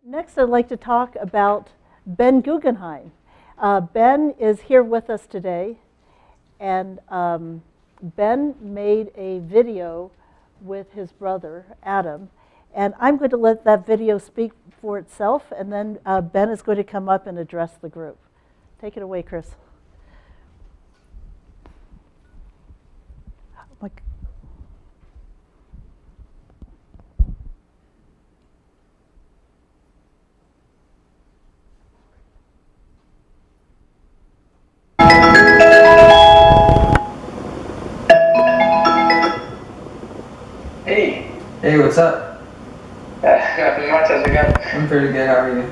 Next, I'd like to talk about Ben Guggenheim. Ben is here with us today, and Ben made a video with his brother, Adam, and I'm going to let that video speak for itself, and then Ben is going to come up and address the group. Take it away, Chris. Hey. Hey, what's up? Nothing much. How's it going? I'm pretty good. How are you?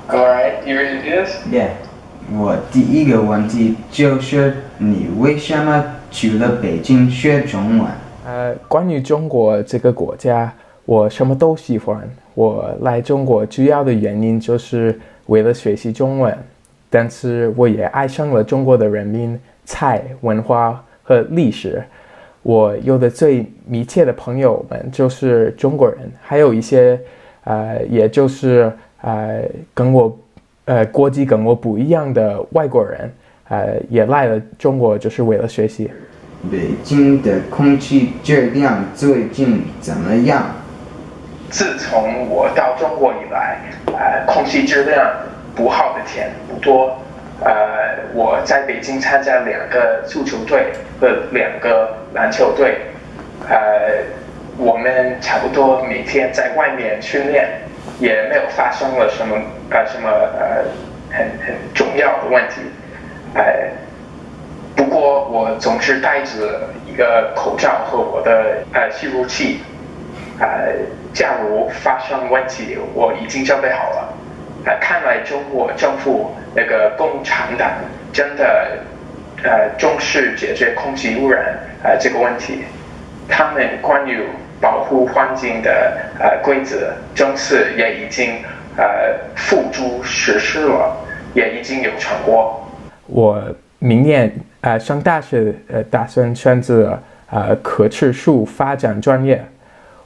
I'm alright. You ready to do this? Yeah. 我第一个问题就是你为什么去了北京学中文？关于中国这个国家，我什么都喜欢。我来中国主要的原因就是为了学习中文，但是我也爱上了中国的人民、菜、文化和历史。我有的最密切的朋友们就是中国人，还有一些也就是国籍跟我不一样的外国人，也来了中国就是为了学习。北京的空气质量最近怎么样？自从我到中国以来，空气质量不好的天不多。我在北京参加2个足球队和2个篮球队，我们差不多每天在外面训练，也没有发生了什么很重要的问题。不过我总是戴着一个口罩和我的吸入器，假如发生问题，我已经准备好了。看来中国政府那个共产党真的重视解决空气污染这个问题。他们关于保护环境的规则政策也已经付诸实施了，也已经有成果。我明年上大学打算选择可持续发展专业，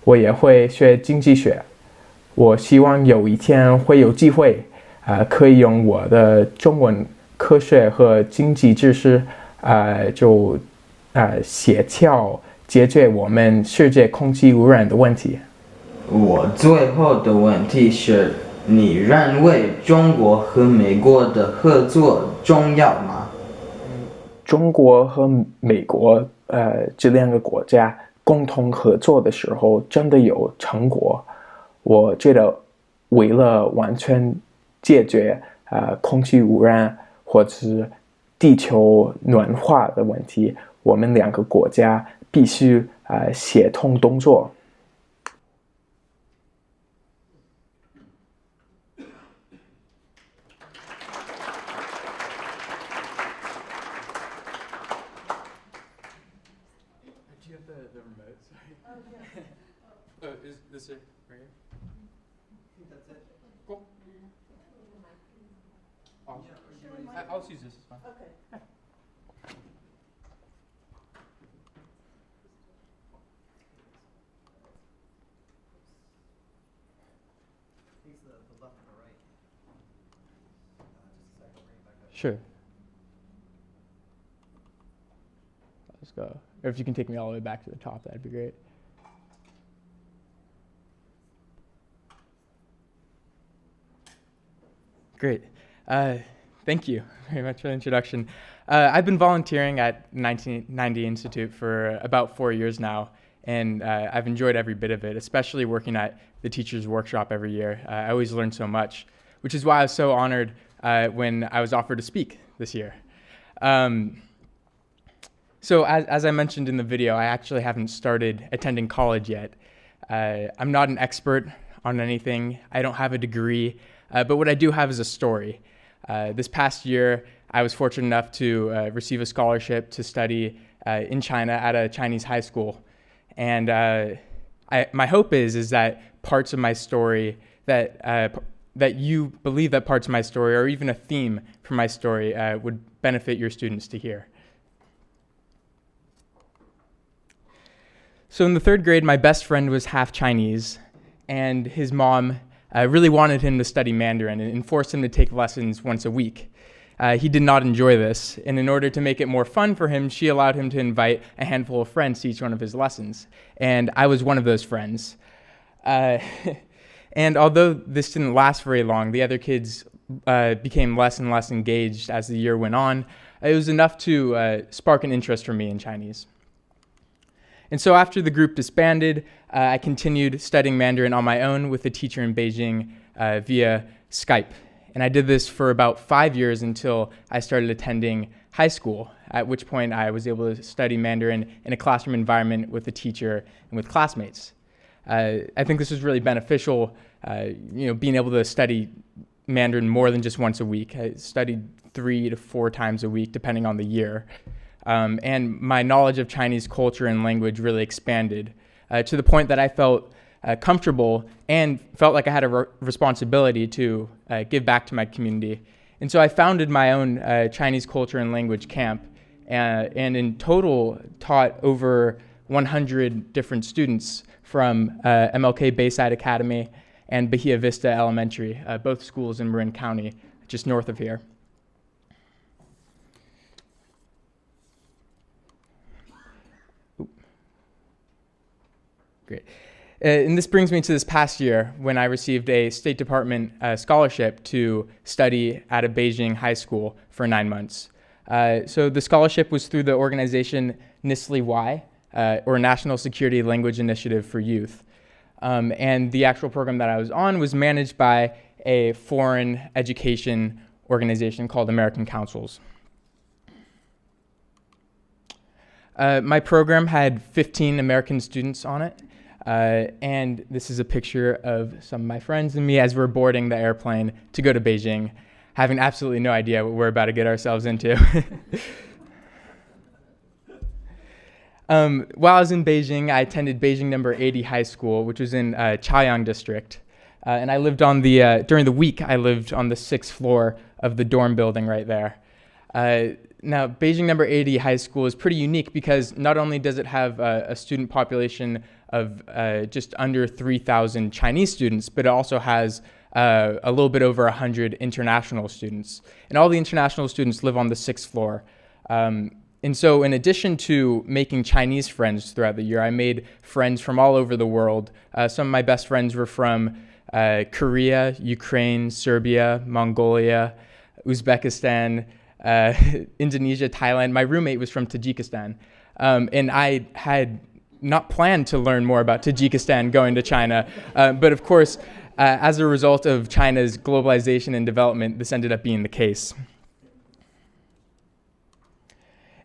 我也会学经济学。我希望有一天会有机会，可以用我的中文科学和经济知识，协调解决我们世界空气污染的问题。我最后的问题是，你认为中国和美国的合作重要吗？中国和美国这2个国家共同合作的时候，真的有成果。我觉得为了完全解决空气污染或者是地球暖化的问题，我们2个国家必须协同动作。Do you have the remote? Sorry. Oh, is this it right here? I think that's it. Cool. I'll just use this. It's fine. Okay. Face the left and the right. Just a second, bring it back up. Sure. Let's go. Or if you can take me all the way back to the top, that'd be great. Great. Thank you very much for the introduction. I've been volunteering at 1990 Institute for about 4 years now, and I've enjoyed every bit of it, especially working at the Teachers Workshop every year. I always learn so much, which is why I was so honored when I was offered to speak this year. So as I mentioned in the video, I actually haven't started attending college yet. I'm not an expert on anything. I don't have a degree, but what I do have is a story. This past year, I was fortunate enough to receive a scholarship to study in China at a Chinese high school. And my hope is that parts of my story, that you believe that parts of my story, or even a theme from my story, would benefit your students to hear. So in the 3rd grade, my best friend was half Chinese, and his mom really wanted him to study Mandarin and forced him to take lessons once a week. He did not enjoy this, and in order to make it more fun for him, she allowed him to invite a handful of friends to each one of his lessons, and I was one of those friends. And although this didn't last very long, the other kids became less and less engaged as the year went on. It was enough to spark an interest for me in Chinese. And so after the group disbanded, I continued studying Mandarin on my own with a teacher in Beijing via Skype. And I did this for about 5 years until I started attending high school, at which point I was able to study Mandarin in a classroom environment with a teacher and with classmates. I think this was really beneficial, being able to study Mandarin more than just once a week. I studied 3 to 4 times a week, depending on the year. And my knowledge of Chinese culture and language really expanded to the point that I felt comfortable and felt like I had a responsibility to give back to my community. And so I founded my own Chinese culture and language camp, and in total taught over 100 different students from MLK Bayside Academy and Bahia Vista Elementary, both schools in Marin County, just north of here. Great. And this brings me to this past year when I received a State Department scholarship to study at a Beijing high school for 9 months. So the scholarship was through the organization NSLY, or National Security Language Initiative for Youth. And the actual program that I was on was managed by a foreign education organization called American Councils. My program had 15 American students on it. And this is a picture of some of my friends and me as we're boarding the airplane to go to Beijing, having absolutely no idea what we're about to get ourselves into. While I was in Beijing, I attended Beijing number 80 High School, which was in Chaoyang District. And I lived on during the week, I lived on the 6th floor of the dorm building right there. Now, Beijing number 80 High School is pretty unique because not only does it have a student population of just under 3,000 Chinese students, but it also has a little bit over 100 international students. And all the international students live on the 6th floor. And so in addition to making Chinese friends throughout the year, I made friends from all over the world. Some of my best friends were from Korea, Ukraine, Serbia, Mongolia, Uzbekistan, Indonesia, Thailand. My roommate was from Tajikistan. And I had not planned to learn more about Tajikistan going to China. But of course, as a result of China's globalization and development, this ended up being the case.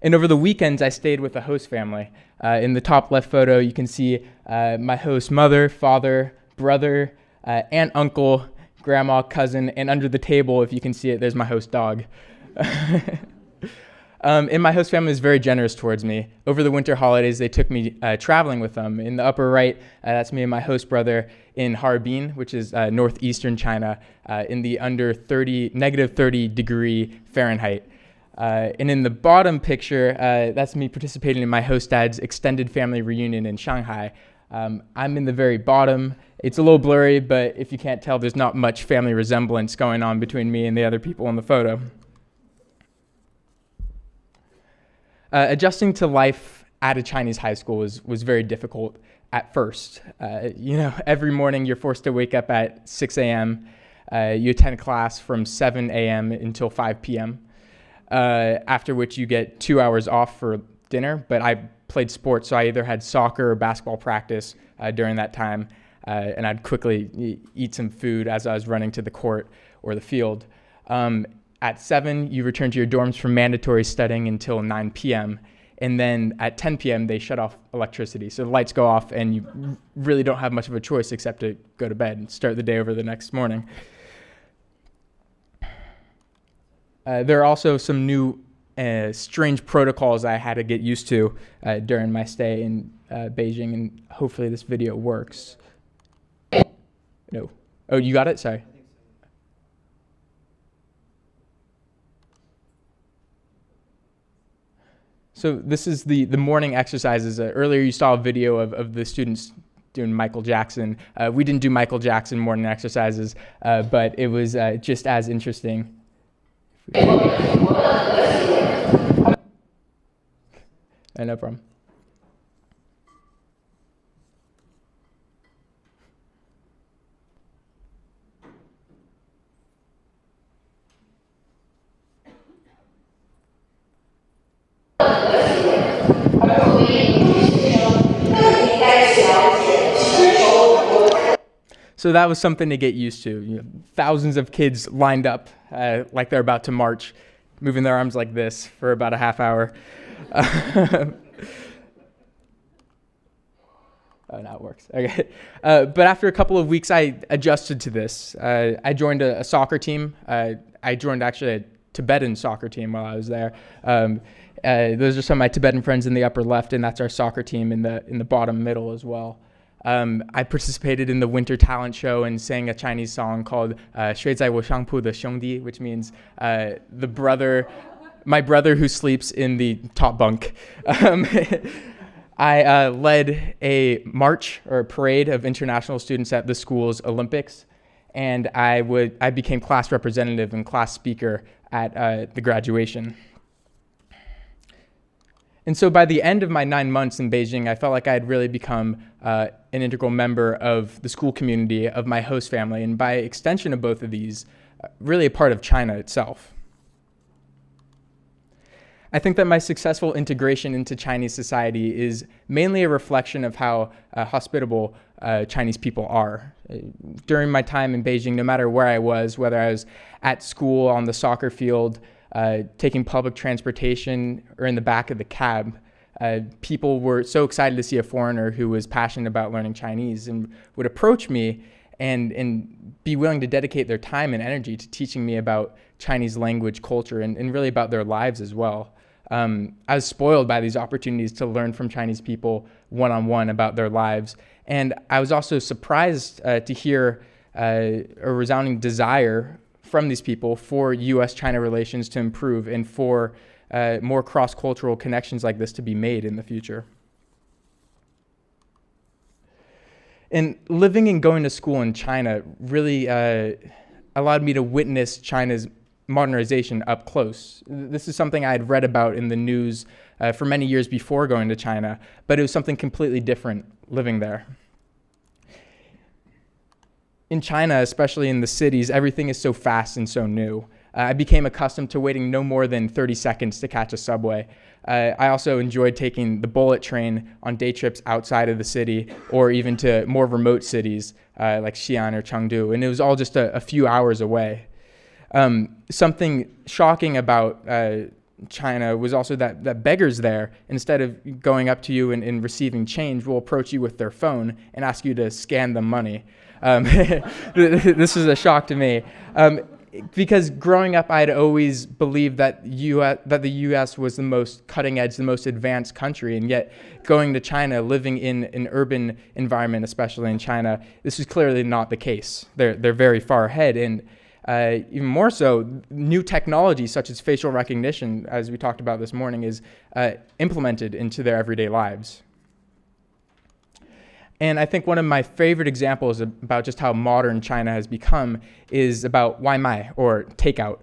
And over the weekends, I stayed with a host family. In the top left photo, you can see my host's mother, father, brother, aunt, uncle, grandma, cousin, and under the table, if you can see it, there's my host dog. And my host family is very generous towards me. Over the winter holidays, they took me traveling with them. In the upper right, that's me and my host brother in Harbin, which is northeastern China, in the under negative 30 degree Fahrenheit. And in the bottom picture, that's me participating in my host dad's extended family reunion in Shanghai. I'm in the very bottom. It's a little blurry, but if you can't tell, there's not much family resemblance going on between me and the other people in the photo. Adjusting to life at a Chinese high school was very difficult at first. Every morning you're forced to wake up at 6 a.m. You attend class from 7 a.m. until 5 p.m., after which you get 2 hours off for dinner. But I played sports, so I either had soccer or basketball practice during that time, and I'd quickly eat some food as I was running to the court or the field. At 7, you return to your dorms for mandatory studying until 9 p.m. And then at 10 p.m., they shut off electricity. So the lights go off, and you really don't have much of a choice except to go to bed and start the day over the next morning. There are also some new strange protocols I had to get used to during my stay in Beijing, and hopefully this video works. No. Oh, you got it? Sorry. So this is the morning exercises. Earlier you saw a video of the students doing Michael Jackson. We didn't do Michael Jackson morning exercises, but it was just as interesting. No problem. So that was something to get used to. You know, thousands of kids lined up like they're about to march, moving their arms like this for about a half hour. Oh, now it works. Okay. But after a couple of weeks, I adjusted to this. I joined a soccer team. I joined actually a Tibetan soccer team while I was there. Those are some of my Tibetan friends in the upper left, and that's our soccer team in the bottom middle as well. I participated in the winter talent show and sang a Chinese song called 睡在我上铺的兄弟, which means my brother who sleeps in the top bunk. I led a march or a parade of international students at the school's Olympics, and I became class representative and class speaker at the graduation. And so by the end of my 9 months in Beijing, I felt like I had really become an integral member of the school community, of my host family, and by extension of both of these, really a part of China itself. I think that my successful integration into Chinese society is mainly a reflection of how hospitable Chinese people are. During my time in Beijing, no matter where I was, whether I was at school, on the soccer field, taking public transportation, or in the back of the cab, people were so excited to see a foreigner who was passionate about learning Chinese and would approach me and be willing to dedicate their time and energy to teaching me about Chinese language, culture, and really about their lives as well. I was spoiled by these opportunities to learn from Chinese people one-on-one about their lives. And I was also surprised to hear a resounding desire from these people for U.S.-China relations to improve and for more cross-cultural connections like this to be made in the future. And living and going to school in China really allowed me to witness China's modernization up close. This is something I had read about in the news for many years before going to China, but it was something completely different living there. In China, especially in the cities, everything is so fast and so new. I became accustomed to waiting no more than 30 seconds to catch a subway. I also enjoyed taking the bullet train on day trips outside of the city or even to more remote cities like Xi'an or Chengdu, and it was all just a few hours away. Something shocking about China was also that beggars there, instead of going up to you and receiving change, will approach you with their phone and ask you to scan them money. This is a shock to me. Because growing up, I'd always believed that the U.S. was the most cutting edge, the most advanced country, and yet going to China, living in an urban environment, especially in China, this is clearly not the case. They're very far ahead, and even more so, new technology such as facial recognition, as we talked about this morning, is implemented into their everyday lives. And I think one of my favorite examples about just how modern China has become is about Waimai, or takeout.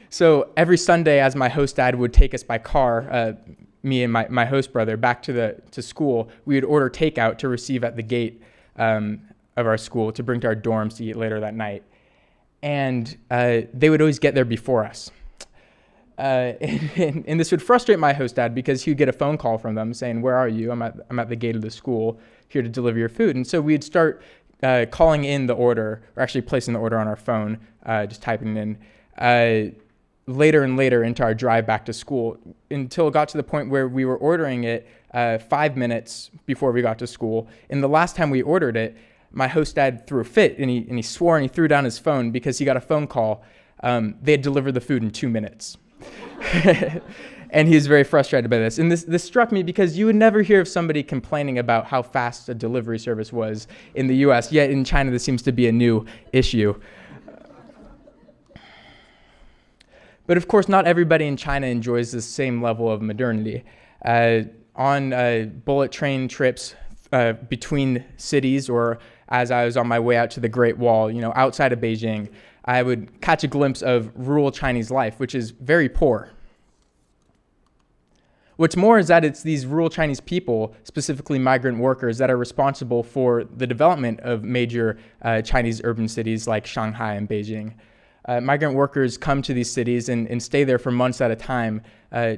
So every Sunday, as my host dad would take us by car, me and my host brother, back to school, we would order takeout to receive at the gate of our school to bring to our dorms to eat later that night. And they would always get there before us. And this would frustrate my host dad because he would get a phone call from them saying, "Where are you? I'm at the gate of the school, here to deliver your food." And so we'd start calling in the order, or actually placing the order on our phone, just typing it in, later and later into our drive back to school, until it got to the point where we were ordering it 5 minutes before we got to school. And the last time we ordered it, my host dad threw a fit, and he swore, and he threw down his phone because he got a phone call. They had delivered the food in 2 minutes. And he was very frustrated by this. And this struck me because you would never hear of somebody complaining about how fast a delivery service was in the US, yet in China this seems to be a new issue. But of course, not everybody in China enjoys the same level of modernity. On bullet train trips between cities, or as I was on my way out to the Great Wall, outside of Beijing, I would catch a glimpse of rural Chinese life, which is very poor. What's more is that it's these rural Chinese people, specifically migrant workers, that are responsible for the development of major Chinese urban cities like Shanghai and Beijing. Migrant workers come to these cities and stay there for months at a time,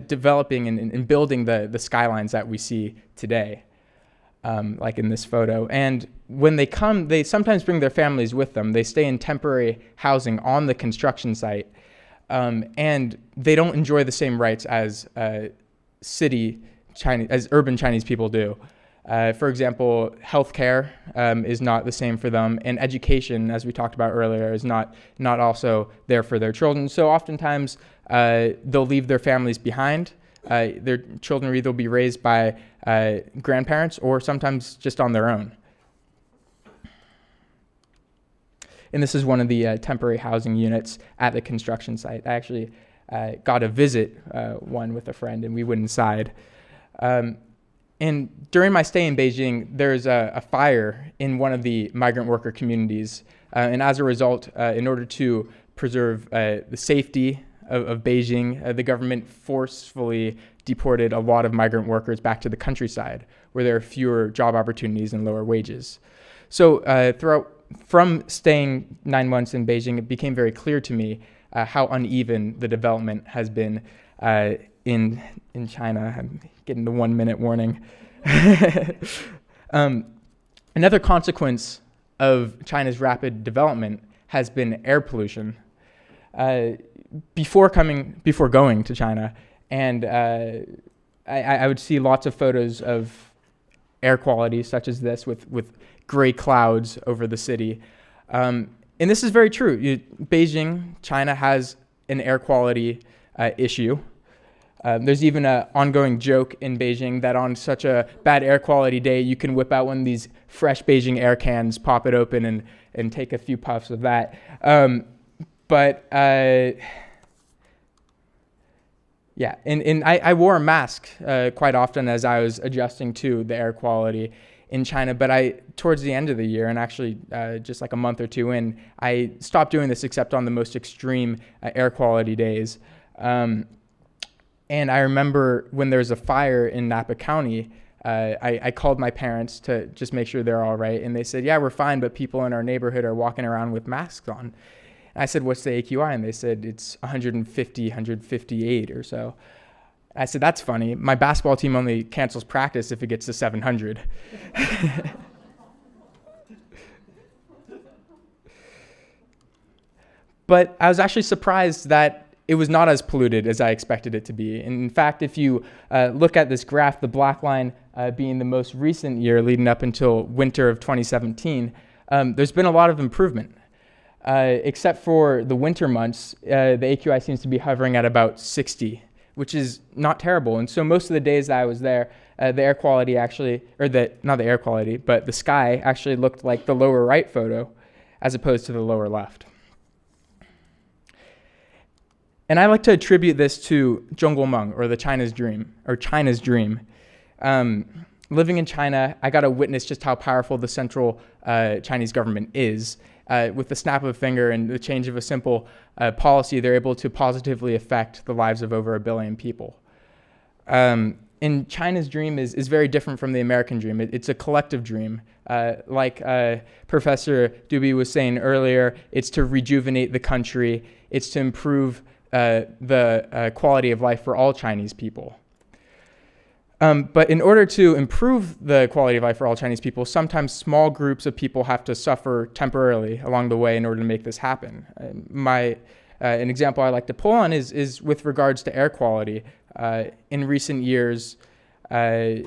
developing and building the skylines that we see today, like in this photo. And when they come, they sometimes bring their families with them. They stay in temporary housing on the construction site, and they don't enjoy the same rights as urban Chinese people do. For example, healthcare is not the same for them, and education, as we talked about earlier, is not also there for their children. So oftentimes they'll leave their families behind. Their children will either be raised by grandparents or sometimes just on their own. And this is one of the temporary housing units at the construction site. I actually got to visit one with a friend, and we went inside. And during my stay in Beijing, there's a fire in one of the migrant worker communities. And as a result, in order to preserve the safety of Beijing, the government forcefully deported a lot of migrant workers back to the countryside, where there are fewer job opportunities and lower wages. So from staying 9 months in Beijing, it became very clear to me how uneven the development has been in China. I'm getting the 1 minute warning. Another consequence of China's rapid development has been air pollution. Before going to China, and I would see lots of photos of air quality such as this with gray clouds over the city. And this is very true. Beijing, China has an air quality issue. There's even an ongoing joke in Beijing that on such a bad air quality day, you can whip out one of these fresh Beijing air cans, pop it open, and take a few puffs of that. Yeah, and I wore a mask quite often as I was adjusting to the air quality in China, but towards the end of the year, and actually just like a month or two in, I stopped doing this except on the most extreme air quality days. And I remember when there was a fire in Napa County, I called my parents to just make sure they're all right, and they said, yeah, we're fine, but people in our neighborhood are walking around with masks on. And I said, what's the AQI? And they said, it's 150, 158 or so. I said, that's funny. My basketball team only cancels practice if it gets to 700. But I was actually surprised that it was not as polluted as I expected it to be. And in fact, if you look at this graph, the black line being the most recent year leading up until winter of 2017, there's been a lot of improvement. Except for the winter months, the AQI seems to be hovering at about 60, which is not terrible. And so most of the days that I was there, the air quality actually, not the air quality, but the sky actually looked like the lower right photo as opposed to the lower left. And I like to attribute this to 中国梦, or the China's dream, or China's dream. Living in China, I got to witness just how powerful the central Chinese government is. With the snap of a finger and the change of a simple policy, they're able to positively affect the lives of over 1 billion people. And China's dream is very different from the American dream. It's a collective dream. Like Professor Dubey was saying earlier, it's to rejuvenate the country. It's to improve the quality of life for all Chinese people. But in order to improve the quality of life for all Chinese people, sometimes small groups of people have to suffer temporarily along the way in order to make this happen. An example I like to pull on is with regards to air quality. In recent years, there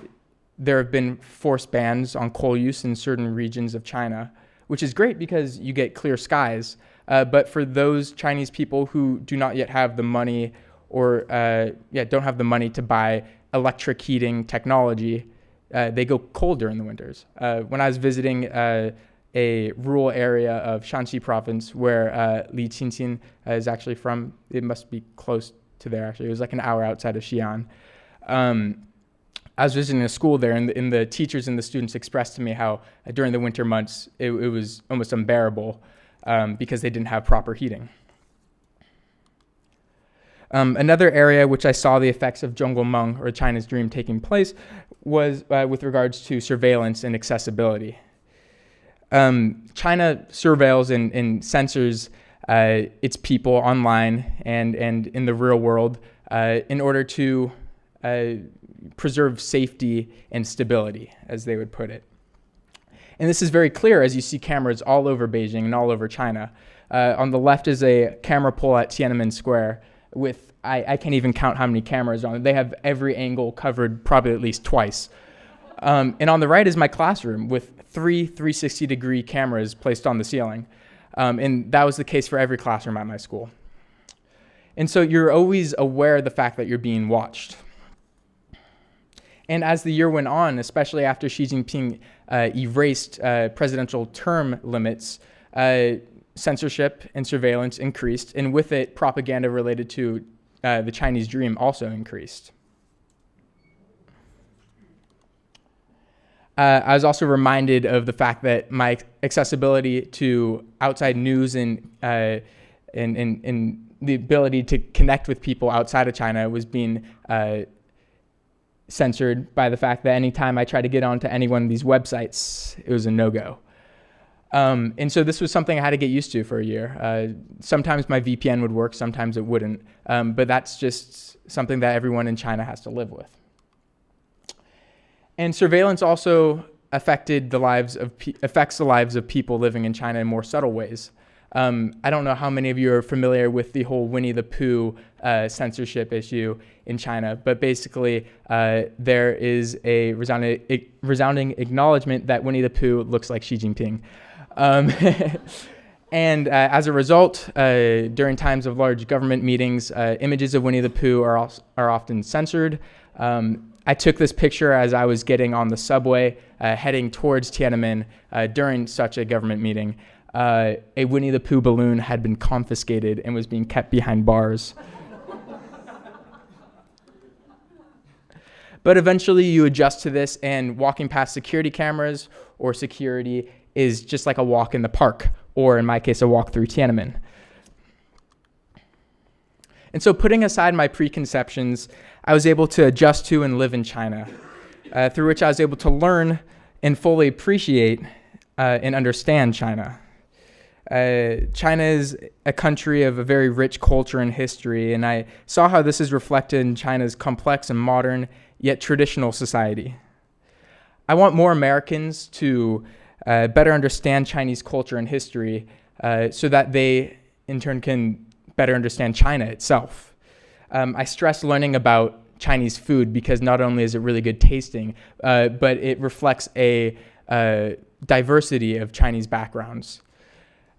have been forced bans on coal use in certain regions of China, which is great because you get clear skies. But for those Chinese people who do not yet have the money or don't have the money to buy electric heating technology, they go cold during the winters. When I was visiting a rural area of Shanxi province where Li Qinqin is actually from, it must be close to there actually, it was like an hour outside of Xi'an. I was visiting a school there, and the teachers and the students expressed to me how during the winter months it was almost unbearable because they didn't have proper heating. Another area which I saw the effects of Zhongguomeng, or China's dream, taking place was with regards to surveillance and accessibility. China surveils and censors its people online and in the real world in order to preserve safety and stability, as they would put it. And this is very clear as you see cameras all over Beijing and all over China. On the left is a camera pole at Tiananmen Square with, I can't even count how many cameras on it. They have every angle covered probably at least twice. And on the right is my classroom with 360-degree cameras placed on the ceiling. And that was the case for every classroom at my school. And so you're always aware of the fact that you're being watched. And as the year went on, especially after Xi Jinping erased presidential term limits, censorship and surveillance increased, and with it, propaganda related to the Chinese dream also increased. I was also reminded of the fact that my accessibility to outside news and the ability to connect with people outside of China was being censored by the fact that anytime I tried to get onto any one of these websites, it was a no-go. And so this was something I had to get used to for a year. Sometimes my VPN would work, sometimes it wouldn't. But that's just something that everyone in China has to live with. And surveillance also affects the lives of people living in China in more subtle ways. I don't know how many of you are familiar with the whole Winnie-the-Pooh censorship issue in China, but basically there is a resounding acknowledgement that Winnie-the-Pooh looks like Xi Jinping. And as a result, during times of large government meetings, images of Winnie-the-Pooh are often censored. I took this picture as I was getting on the subway heading towards Tiananmen during such a government meeting. A Winnie-the-Pooh balloon had been confiscated and was being kept behind bars. But eventually you adjust to this, and walking past security cameras or security is just like a walk in the park, or in my case, a walk through Tiananmen. And so putting aside my preconceptions, I was able to adjust to and live in China, through which I was able to learn and fully appreciate and understand China. China is a country of a very rich culture and history, and I saw how this is reflected in China's complex and modern, yet traditional society. I want more Americans to better understand Chinese culture and history so that they, in turn, can better understand China itself. I stress learning about Chinese food because not only is it really good tasting, but it reflects a diversity of Chinese backgrounds.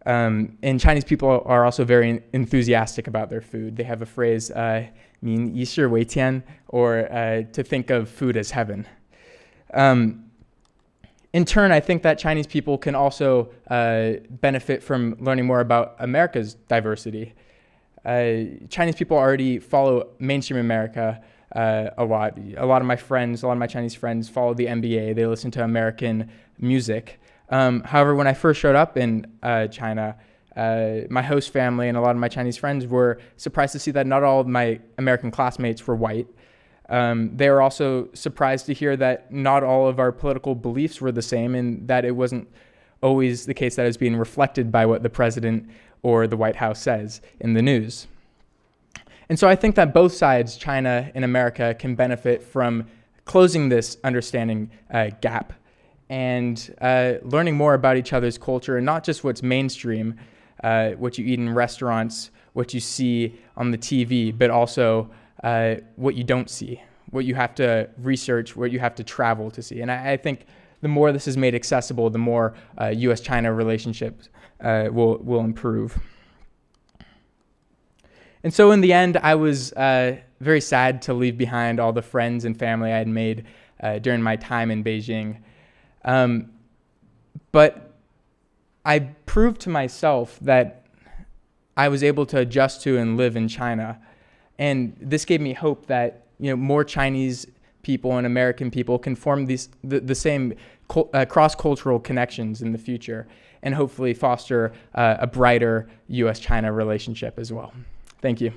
And Chinese people are also very enthusiastic about their food. They have a phrase, 民以食为天, or to think of food as heaven. In turn, I think that Chinese people can also benefit from learning more about America's diversity. Chinese people already follow mainstream America a lot. A lot of my Chinese friends follow the NBA. They listen to American music. However, when I first showed up in China, my host family and a lot of my Chinese friends were surprised to see that not all of my American classmates were white. They were also surprised to hear that not all of our political beliefs were the same, and that it wasn't always the case that it was being reflected by what the president or the White House says in the news. And so I think that both sides, China and America, can benefit from closing this understanding gap and learning more about each other's culture, and not just what's mainstream, what you eat in restaurants, what you see on the TV, but also what you don't see, what you have to research, what you have to travel to see. And I think the more this is made accessible, the more U.S.-China relationships will improve. And so in the end, I was very sad to leave behind all the friends and family I had made during my time in Beijing. But I proved to myself that I was able to adjust to and live in China. And this gave me hope that more Chinese people and American people can form the same cross-cultural connections in the future, and hopefully foster a brighter U.S.-China relationship as well. Thank you.